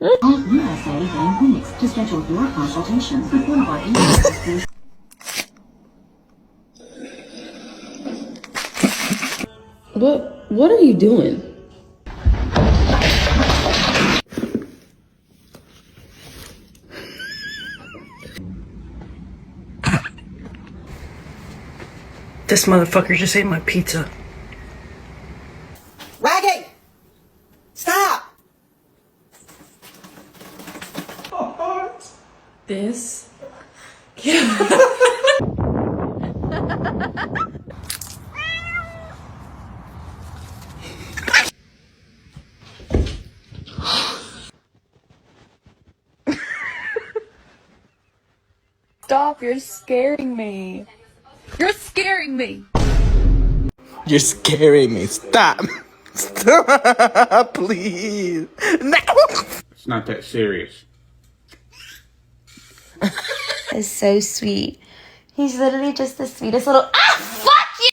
USA in Phoenix to schedule your consultation with one of our agents. What are you doing? This motherfucker just ate my pizza. Raggy! Stop! This. Stop, you're scaring me. You're scaring me. You're scaring me. Stop. Stop, please. No. It's not that serious. Is so sweet. He's literally just the sweetest little.